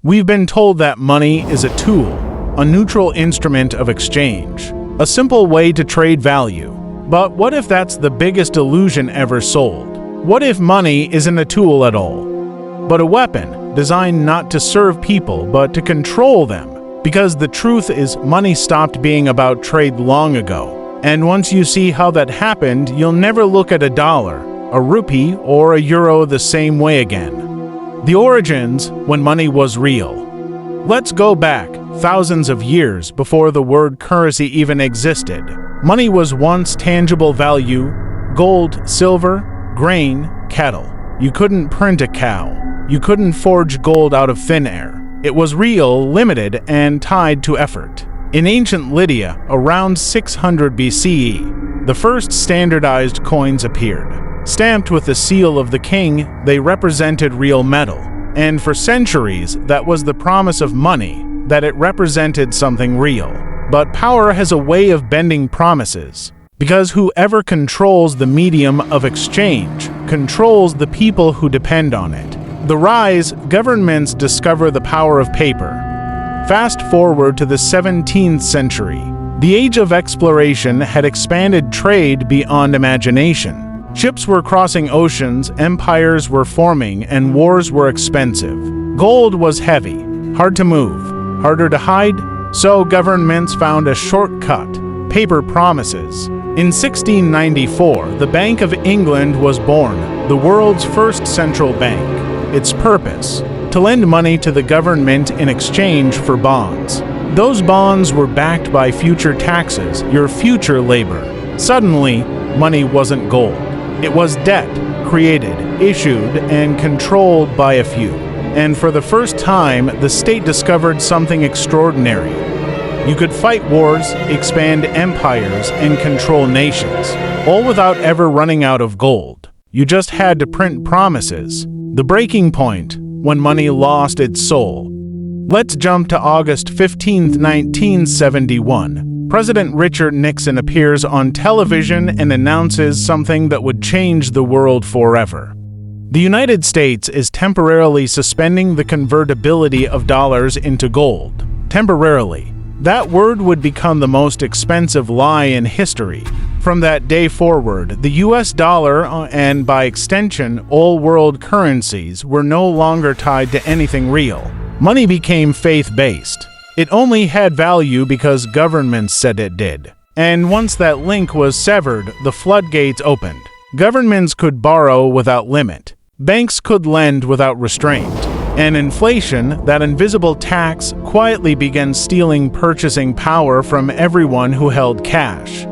We've been told that money is a tool, a neutral instrument of exchange, a simple way to trade value. But what if that's the biggest illusion ever sold? What if money isn't a tool at all, but a weapon designed not to serve people but to control them? Because the truth is, money stopped being about trade long ago. And once you see how that happened, you'll never look at a dollar, a rupee, or a euro the same way again. The origins when money was real. Let's go back thousands of years before the word currency even existed. Money was once tangible value: gold, silver, grain, cattle. You couldn't print a cow. You couldn't forge gold out of thin air. It was real, limited, and tied to effort. In ancient Lydia, around 600 BCE, the first standardized coins appeared. Stamped with the seal of the king, they represented real metal. And for centuries, that was the promise of money, that it represented something real. But power has a way of bending promises, because whoever controls the medium of exchange controls the people who depend on it. The rise, governments discover the power of paper. Fast forward to the 17th century. The age of exploration had expanded trade beyond imagination. Ships were crossing oceans, empires were forming, and wars were expensive. Gold was heavy, hard to move, harder to hide, so governments found a shortcut: paper promises. In 1694, the Bank of England was born, the world's first central bank. Its purpose: to lend money to the government in exchange for bonds. Those bonds were backed by future taxes, your future labor. Suddenly, money wasn't gold. It was debt, created, issued, and controlled by a few. And for the first time, the state discovered something extraordinary. You could fight wars, expand empires, and control nations, all without ever running out of gold. You just had to print promises. The breaking point, when money lost its soul. Let's jump to August 15, 1971. President Richard Nixon appears on television and announces something that would change the world forever. The United States is temporarily suspending the convertibility of dollars into gold. Temporarily. That word would become the most expensive lie in history. From that day forward, the US dollar, and by extension, all world currencies, were no longer tied to anything real. Money became faith-based. It only had value because governments said it did. And once that link was severed, the floodgates opened. Governments could borrow without limit. Banks could lend without restraint. And inflation, that invisible tax, quietly began stealing purchasing power from everyone who held cash.